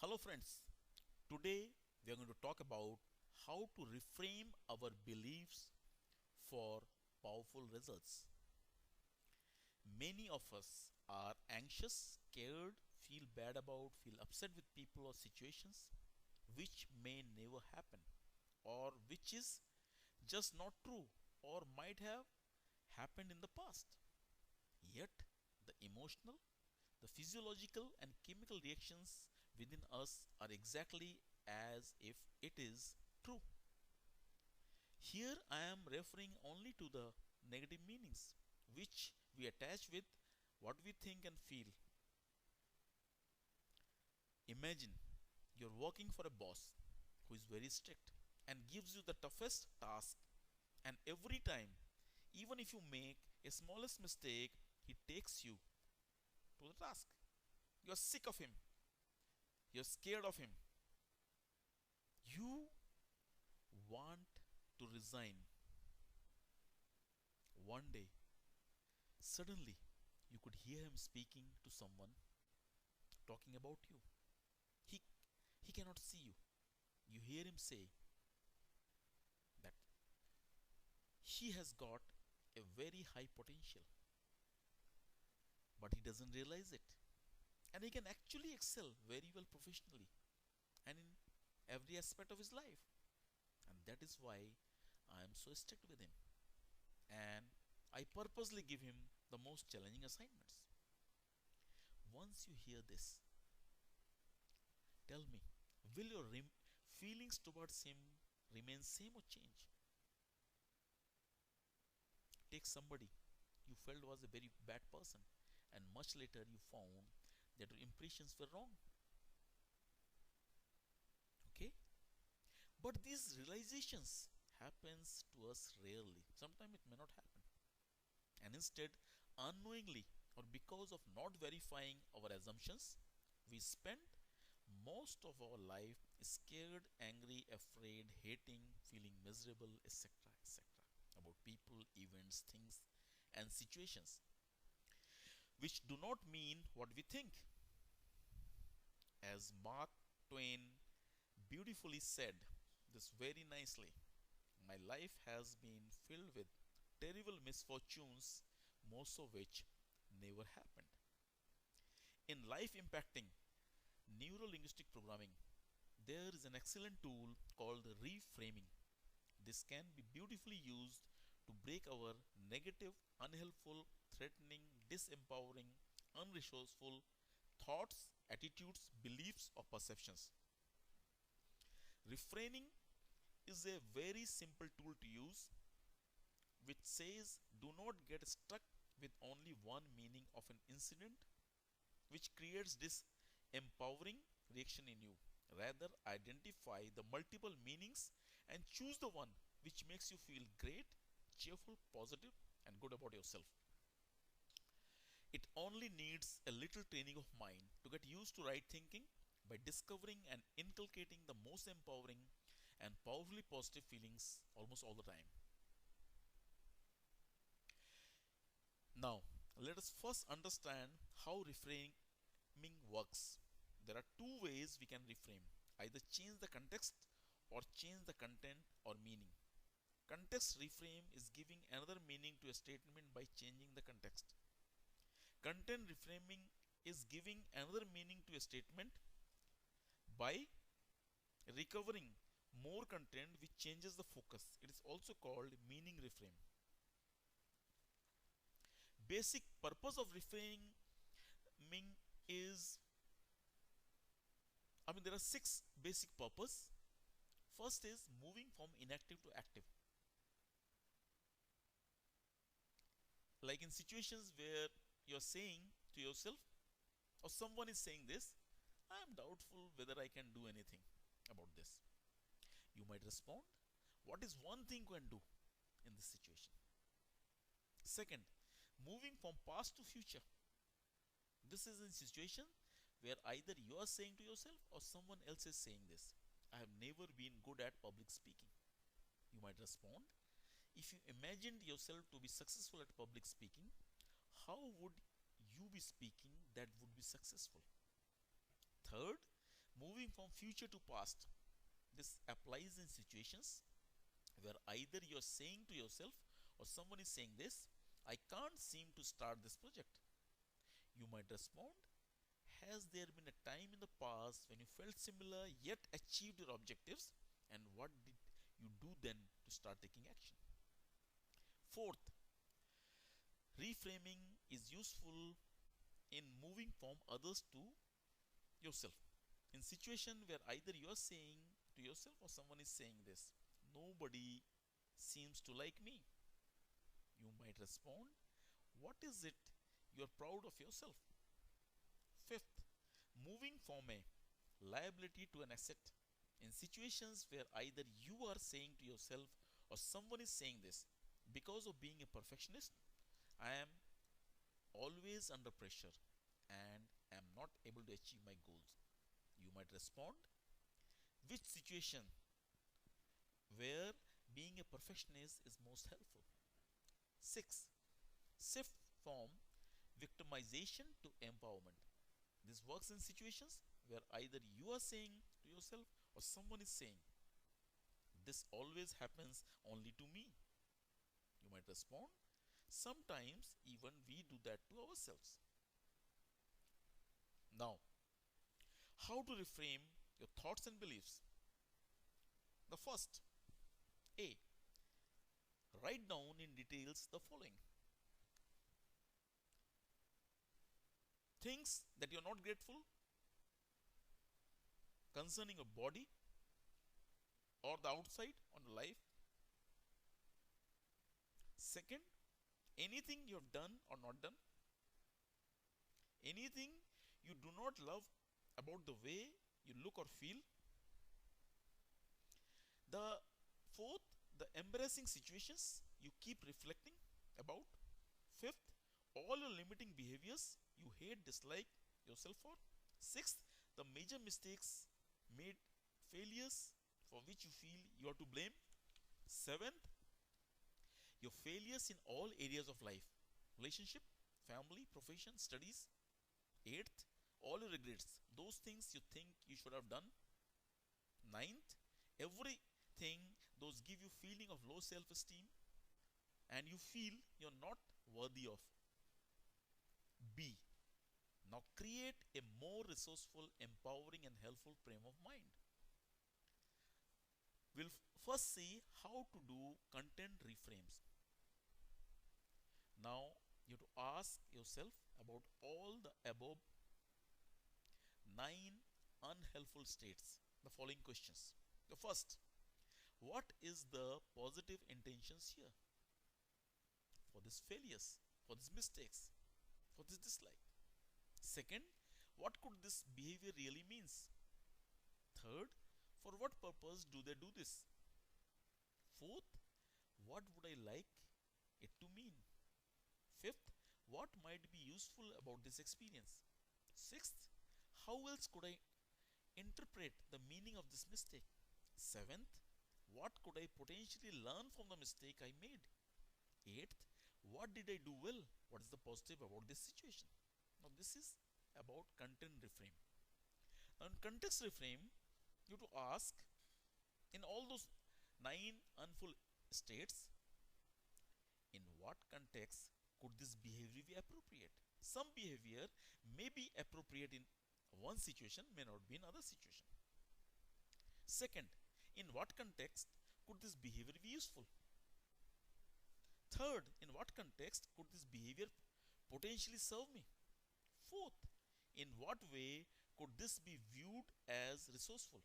Hello friends, today we are going to talk about how to reframe our beliefs for powerful results. Many of us are anxious, scared, feel upset with people or situations which may never happen or which is just not true or might have happened in the past. Yet, the emotional, the physiological and chemical reactions within us are exactly as if it is true. Here I am referring only to the negative meanings which we attach with what we think and feel. Imagine you're working for a boss who is very strict and gives you the toughest task, and every time, even if you make a smallest mistake, he takes you to the task. You're sick of him, you're scared of him, you want to resign. One day, suddenly, you could hear him speaking to someone, talking about you. He, he cannot see you. You hear him say that he has got a very high potential, but he doesn't realize it. And he can actually excel very well professionally and in every aspect of his life. And that is why I am so strict with him. And I purposely give him the most challenging assignments. Once you hear this, tell me, will your feelings towards him remain same or change? Take somebody you felt was a very bad person, and much later you found that your impressions were wrong. Okay? But these realizations happens to us rarely. Sometimes it may not happen. And instead, unknowingly or because of not verifying our assumptions, we spend most of our life scared, angry, afraid, hating, feeling miserable, etc. etc. about people, events, things, and situations which do not mean what we think. As Mark Twain beautifully said this very nicely, my life has been filled with terrible misfortunes, most of which never happened. In life impacting neuro linguistic programming, there is an excellent tool called reframing. This can be beautifully used to break our negative, unhelpful, threatening, disempowering, unresourceful thoughts, attitudes, beliefs, or perceptions. Reframing is a very simple tool to use which says do not get stuck with only one meaning of an incident, which creates this empowering reaction in you. Rather, identify the multiple meanings and choose the one which makes you feel great, cheerful, positive, and good about yourself. It only needs a little training of mind to get used to right thinking by discovering and inculcating the most empowering and powerfully positive feelings almost all the time. Now, let us first understand how reframing works. There are two ways we can reframe, either change the context or change the content or meaning. Context reframe is giving another meaning to a statement by changing the context. Content reframing is giving another meaning to a statement by recovering more content which changes the focus. It is also called meaning reframe. Basic purpose of reframing is, there are six basic purpose. First is moving from inactive to active. Like in situations where you're saying to yourself or someone is saying this, I am doubtful whether I can do anything about this. You might respond, what is one thing you can do in this situation? Second, moving from past to future. This is a situation where either you are saying to yourself or someone else is saying this. I have never been good at public speaking. You might respond, if you imagined yourself to be successful at public speaking, how would you be speaking that would be successful? Third, moving moving from future to past. This applies in situations where either you're saying to yourself or someone is saying this, I can't seem to start this project. You might respond, has there been a time in the past when you felt similar yet achieved your objectives? And what did you do then to start taking action? Fourth, reframing is useful in moving from others to yourself. In situation where either you are saying to yourself or someone is saying this, nobody seems to like me. You might respond, what is it you are proud of yourself? Fifth, moving from a liability to an asset. In situations where either you are saying to yourself or someone is saying this, because of being a perfectionist, I am always under pressure and am not able to achieve my goals. You might respond, which situation where being a perfectionist is most helpful? 6. Shift from victimization to empowerment. This works in situations where either you are saying to yourself or someone is saying, this always happens only to me. You might respond, sometimes even we do that to ourselves. Now, how to reframe your thoughts and beliefs? The first, A. Write down in details the following. Things that you're not grateful concerning your body or the outside on your life. Second, anything you have done or not done. Anything you do not love about the way you look or feel. The fourth, the embarrassing situations you keep reflecting about. Fifth, all your limiting behaviors you hate, dislike yourself for. Sixth, the major mistakes made, failures for which you feel you are to blame. Seventh, your failures in all areas of life, relationship, family, profession, studies. Eighth, all your regrets, those things you think you should have done. Ninth, everything those give you feeling of low self-esteem and you feel you're not worthy of. B. Now create a more resourceful, empowering and helpful frame of mind. We'll first see how to do content reframes. Now you have to ask yourself about all the above 9 unhelpful states. The following questions. The first, what is the positive intentions here? For these failures, for these mistakes, for this dislike. Second, what could this behavior really means? Third, for what purpose do they do this? Fourth, what would I like it to mean? Fifth, what might be useful about this experience? Sixth, how else could I interpret the meaning of this mistake? Seventh, what could I potentially learn from the mistake I made? Eighth, what did I do well? What is the positive about this situation? Now this is about content reframe. Now in context reframe, you have to ask, in all those 9 unfull states, in what context could this behavior be appropriate? Some behavior may be appropriate in one situation, may not be in other situation. Second, in what context could this behavior be useful? Third, in what context could this behavior potentially serve me? Fourth, in what way could this be viewed as resourceful?